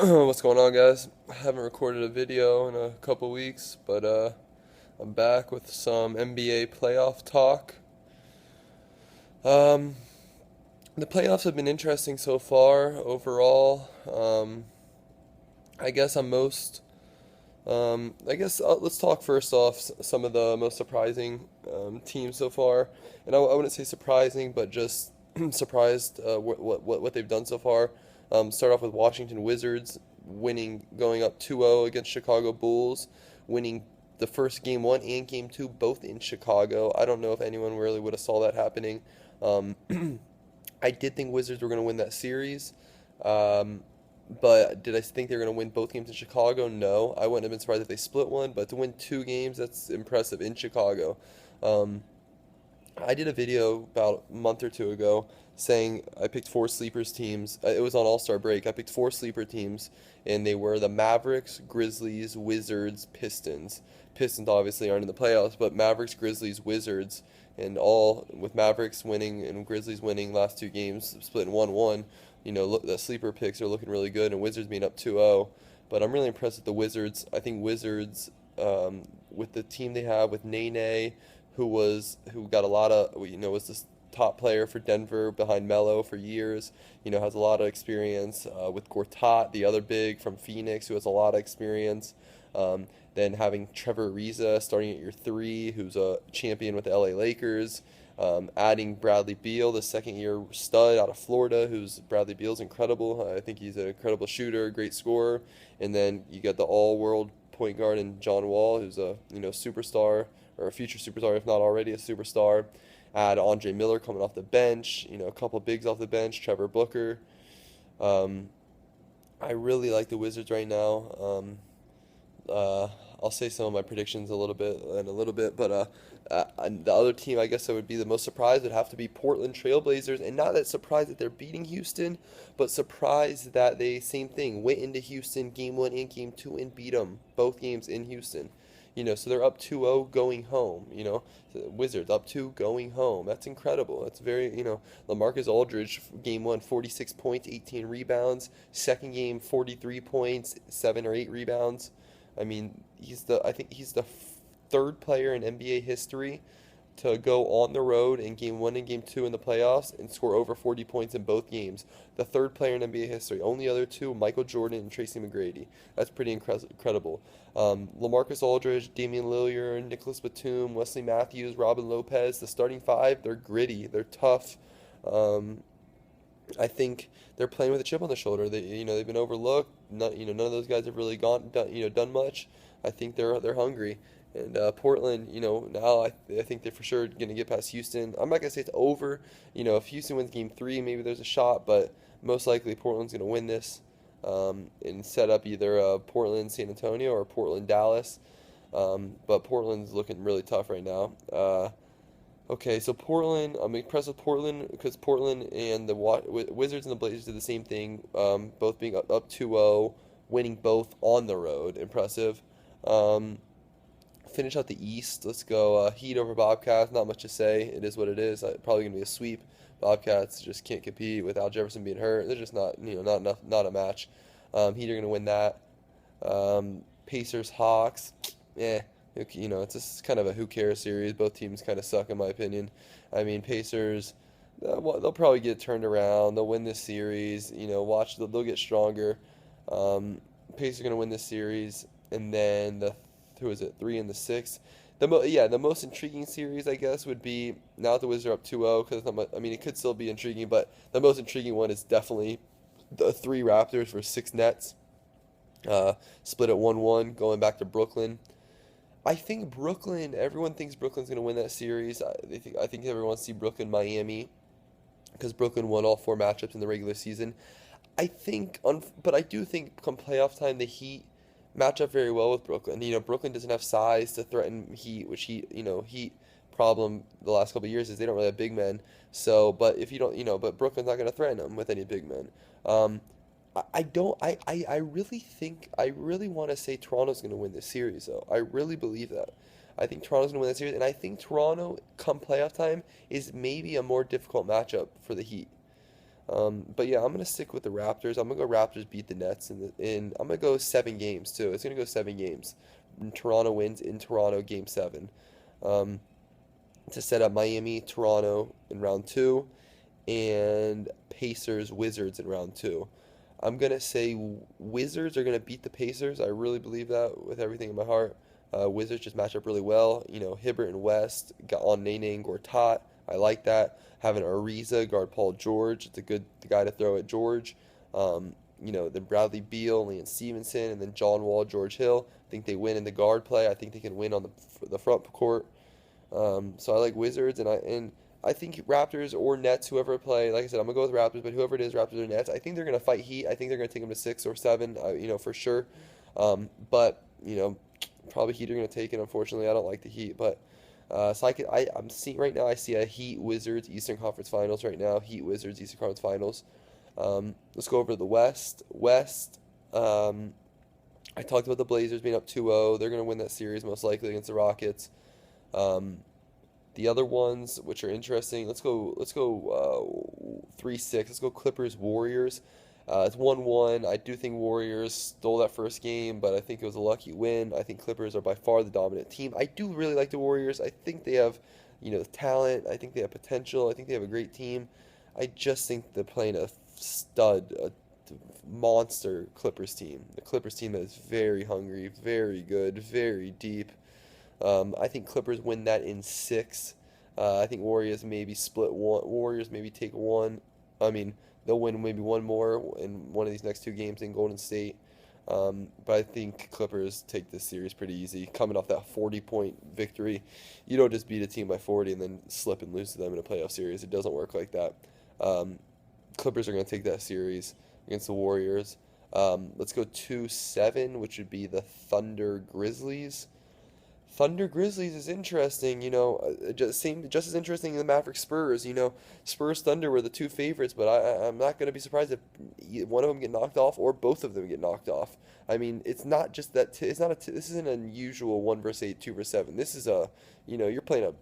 What's going on, guys? I haven't recorded a video in a couple weeks, but I'm back with some NBA playoff talk. Um, the playoffs have been interesting so far overall. I guess I'm most. Let's talk first off some of the most surprising teams so far, and I wouldn't say surprising, but just surprised what they've done so far. Start off with Washington Wizards winning, going up 2-0 against Chicago Bulls, winning the first game one and game two both in Chicago. I don't know if anyone really would have saw that happening. Um, I did think Wizards were going to win that series. Um, but did I think they were going to win both games in Chicago? No. I wouldn't have been surprised if they split one, but to win two games, that's impressive in Chicago. Um, I did a video about a month or two ago saying I picked four sleepers teams. It was on All-Star break. I picked four sleeper teams, and they were the Mavericks, Grizzlies, Wizards, Pistons. Pistons obviously aren't in the playoffs, but Mavericks, Grizzlies, Wizards, and all with Mavericks winning and Grizzlies winning last two games, splitting 1-1. Look, the sleeper picks are looking really good, and Wizards being up 2-0. But I'm really impressed with the Wizards. I think Wizards, with the team they have with Nene, who got a lot of was this top player for Denver behind Melo for years. Has a lot of experience with Gortat, the other big from Phoenix, who has a lot of experience. Then having Trevor Ariza starting at your three, who's a champion with the LA Lakers. Adding Bradley Beal, the second-year stud out of Florida, who's Bradley Beal's incredible. I think he's an incredible shooter, great scorer. And then you got the all-world point guard in John Wall, who's a superstar or a future superstar, if not already a superstar. Add Andre Miller coming off the bench, a couple bigs off the bench, Trevor Booker. Um, I really like the Wizards right now. Uh, I'll say some of my predictions a little bit in a little bit, but the other team I guess that would be the most surprised would have to be Portland Trailblazers, and not that surprised that they're beating Houston, but surprised that they same thing went into Houston game one and game two and beat them both games in Houston. So they're up 2-0 going home. The Wizards up 2 going home. That's incredible. That's very, LaMarcus Aldridge, game one, 46 points, 18 rebounds. Second game, 43 points, 7 or 8 rebounds. I mean, I think he's the third player in NBA history to go on the road in game one and game two in the playoffs and score over 40 points in both games. The third player in NBA history. Only other two, Michael Jordan and Tracy McGrady. That's pretty incredible. LaMarcus Aldridge, Damian Lillard, Nicholas Batum, Wesley Matthews, Robin Lopez. The starting five, they're gritty. They're tough. Um, I think they're playing with a chip on their shoulder. They've been overlooked. None of those guys have really done much. I think they're hungry. And Portland, now I think they're for sure going to get past Houston. I'm not going to say it's over. If Houston wins game three, maybe there's a shot, but most likely Portland's going to win this and set up either Portland San Antonio or Portland Dallas. But Portland's looking really tough right now. Okay, so Portland, I'm impressed with Portland because Portland and the Wizards and the Blazers did the same thing, both being up 2-0, winning both on the road. Impressive. Um, Finish out the East. Let's go Heat over Bobcats. Not much to say. It is what it is. Probably going to be a sweep. Bobcats just can't compete with Al Jefferson being hurt. They're just not, not enough, not a match. Heat are going to win that. Pacers, Hawks. Eh, it's just kind of a who cares series. Both teams kind of suck in my opinion. I mean, Pacers, they'll probably get turned around. They'll win this series. Watch they'll get stronger. Pacers are gonna win this series, and then the who is it? 3 and 6. The most intriguing series I guess would be now that the Wizards are up 2-0 because I mean it could still be intriguing, but the most intriguing one is definitely the three Raptors versus 6 Nets. Split at 1-1, going back to Brooklyn. I think Brooklyn. Everyone thinks Brooklyn's gonna win that series. I think everyone wants to see Brooklyn Miami because Brooklyn won all four matchups in the regular season. But I do think come playoff time the Heat match up very well with Brooklyn. Brooklyn doesn't have size to threaten Heat, which Heat problem the last couple of years is they don't really have big men. So, but if you don't, but Brooklyn's not gonna threaten them with any big men. Um, I don't. I really think. I really want to say Toronto's going to win this series, though. I really believe that. I think Toronto's going to win this series, and I think Toronto, come playoff time, is maybe a more difficult matchup for the Heat. But yeah, I'm gonna stick with the Raptors. I'm gonna go Raptors beat the Nets in I'm gonna go 7 games too. It's gonna go 7 games. And Toronto wins in Toronto game seven. Um, to set up Miami, Toronto in round two, and Pacers, Wizards in round two. I'm gonna say Wizards are gonna beat the Pacers. I really believe that with everything in my heart. Wizards just match up really well. You know, Hibbert and West got on Nene and Gortat. I like that. Having Ariza guard Paul George, it's a good guy to throw at George. Then Bradley Beal, Lance Stevenson, and then John Wall, George Hill. I think they win in the guard play. I think they can win on the front court. So I like Wizards, and I think Raptors or Nets, whoever play. Like I said, I'm gonna go with Raptors, but whoever it is, Raptors or Nets, I think they're gonna fight Heat. I think they're gonna take them to 6 or 7, for sure. But probably Heat are gonna take it. Unfortunately, I don't like the Heat, but so I'm seeing right now. I see a Heat Wizards Eastern Conference Finals right now. Heat Wizards Eastern Conference Finals. Let's go over to the West. West. I talked about the Blazers being up 2-0. They're gonna win that series most likely against the Rockets. Um, the other ones, which are interesting, let's go 3-6. Let's go Clippers Warriors. It's 1-1. I do think Warriors stole that first game, but I think it was a lucky win. I think Clippers are by far the dominant team. I do really like the Warriors. I think they have, talent. I think they have potential. I think they have a great team. I just think they're playing a stud, a monster Clippers team. The Clippers team that is very hungry, very good, very deep. I think Clippers win that in six. I think Warriors maybe split one. Warriors maybe take one. I mean, they'll win maybe one more in one of these next 2 games in Golden State. But I think Clippers take this series pretty easy. Coming off that 40-point victory, you don't just beat a team by 40 and then slip and lose to them in a playoff series. It doesn't work like that. Um, Clippers are going to take that series against the Warriors. Let's go 2-7, which would be the Thunder Grizzlies. Thunder Grizzlies is interesting, just as interesting as the Mavericks Spurs. Spurs Thunder were the two favorites, but I'm not going to be surprised if one of them get knocked off or both of them get knocked off. I mean, it's not just that. It's not this isn't an unusual 1 versus 8, 2 versus 7. This is you're playing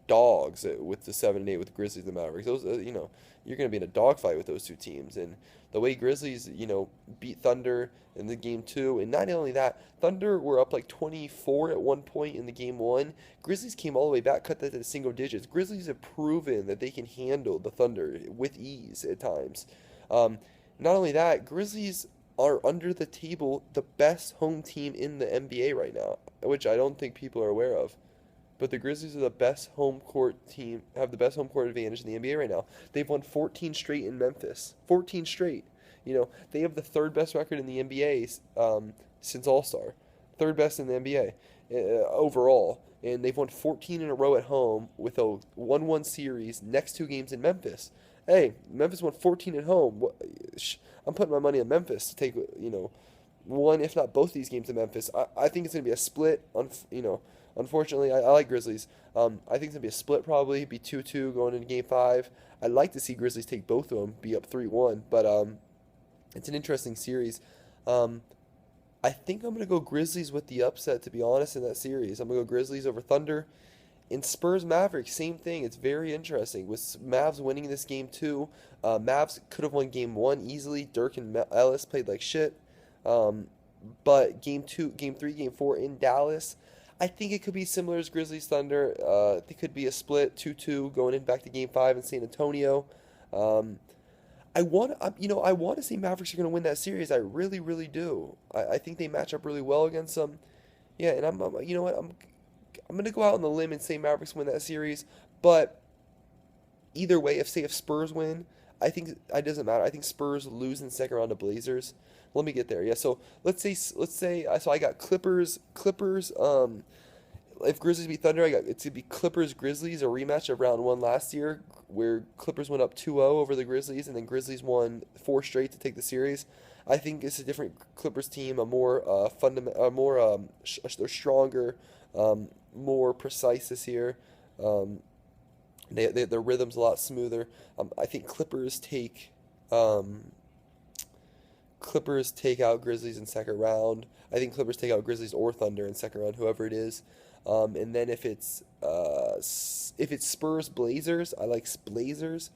dogs with the 7 and 8 with the Grizzlies and the Mavericks. Those, you're going to be in a dogfight with those two teams. And the way Grizzlies, beat Thunder in the game two, and not only that, Thunder were up like 24 at one point in the game one. Grizzlies came all the way back, cut that to single digits. Grizzlies have proven that they can handle the Thunder with ease at times. Not only that, Grizzlies are under the table the best home team in the NBA right now, which I don't think people are aware of. But the Grizzlies are the best home court team, have the best home court advantage in the NBA right now. They've won 14 straight in Memphis. 14 straight. They have the third best record in the NBA since All-Star. Third best in the NBA overall. And they've won 14 in a row at home with a 1-1 series, next 2 games in Memphis. Hey, Memphis won 14 at home. I'm putting my money on Memphis to take, one, if not both these games in Memphis. I think it's going to be a split, Unfortunately, I like Grizzlies. I think it's going to be a split probably, be 2-2 going into Game 5. I'd like to see Grizzlies take both of them, be up 3-1, but it's an interesting series. I think I'm going to go Grizzlies with the upset, to be honest, in that series. I'm going to go Grizzlies over Thunder. In Spurs Mavericks, same thing. It's very interesting. With Mavs winning this game too, Mavs could have won Game 1 easily. Dirk and Ellis played like shit. But Game 2, Game 3, Game 4 in Dallas, I think it could be similar as Grizzlies Thunder. It could be a split 2-2 going in back to Game 5 in San Antonio. I want to see Mavericks are going to win that series. I really, really do. I think they match up really well against them. Yeah, and you know what? I'm going to go out on the limb and say Mavericks win that series. But either way, if Spurs win, I think it doesn't matter. I think Spurs lose in the second round to Blazers. Let me get there. Yeah, so let's say so I got Clippers. If Grizzlies beat Thunder, it's gonna be Clippers Grizzlies, a rematch of round one last year, where Clippers went up 2-0 over the Grizzlies, and then Grizzlies won 4 straight to take the series. I think it's a different Clippers team, a more they're stronger, more precise this year. Their rhythm's a lot smoother. I think Clippers take out Grizzlies in second round. I think Clippers take out Grizzlies or Thunder in second round, whoever it is. And then if it's Spurs Blazers, I like Blazers.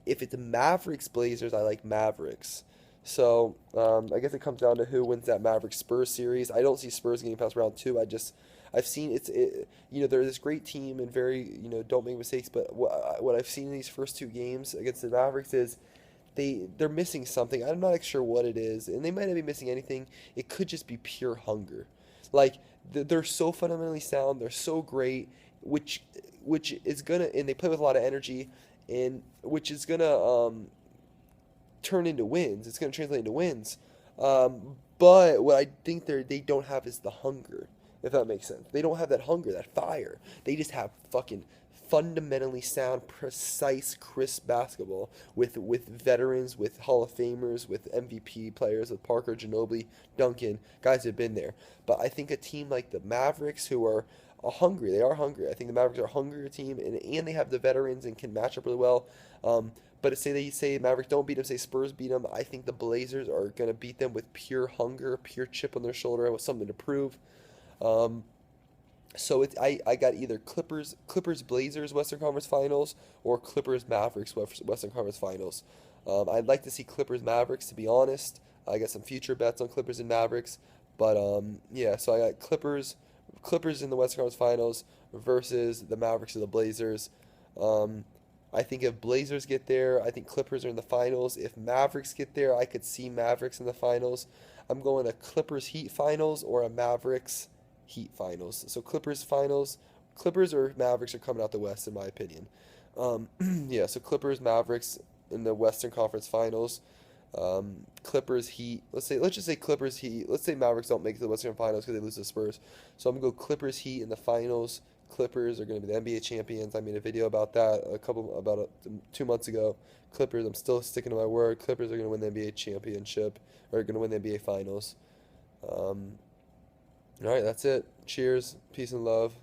if it's Mavericks Blazers, I like Mavericks. So I guess it comes down to who wins that Mavericks Spurs series. I don't see Spurs getting past round two. I've seen they're this great team and very don't make mistakes. But what I've seen in these first two games against the Mavericks is they're missing something. I'm not sure what it is, and they might not be missing anything. It could just be pure hunger. Like they're so fundamentally sound, they're so great, which is gonna and they play with a lot of energy, and which is gonna turn into wins. It's gonna translate into wins. But what I think they don't have is the hunger, if that makes sense. They don't have that hunger, that fire. They just have fucking fundamentally sound, precise, crisp basketball with veterans, with Hall of Famers, with MVP players, with Parker, Ginobili, Duncan, guys that have been there. But I think a team like the Mavericks, who are hungry, they are hungry. I think the Mavericks are a hungrier team, and they have the veterans and can match up really well. But say Mavericks don't beat them, say Spurs beat them. I think the Blazers are gonna beat them with pure hunger, pure chip on their shoulder, with something to prove. Um, I got either Clippers Blazers Western Conference Finals or Clippers Mavericks Western Conference Finals. I'd like to see Clippers Mavericks, to be honest. I got some future bets on Clippers and Mavericks, but yeah. So I got Clippers in the Western Conference Finals versus the Mavericks or the Blazers. Um, I think if Blazers get there, I think Clippers are in the finals. If Mavericks get there, I could see Mavericks in the finals. I'm going to Clippers Heat finals or a Mavericks Heat finals. So Clippers finals, Clippers or Mavericks are coming out the West in my opinion. Yeah, so Clippers Mavericks in the Western Conference Finals. Clippers Heat. Let's just say Clippers Heat. Let's say Mavericks don't make it to the Western Finals because they lose to the Spurs. So I'm gonna go Clippers Heat in the finals. Clippers are gonna be the NBA champions. I made a video about that about 2 months ago. Clippers. I'm still sticking to my word. Clippers are gonna win the NBA championship or gonna win the NBA finals. All right, that's it. Cheers, peace and love.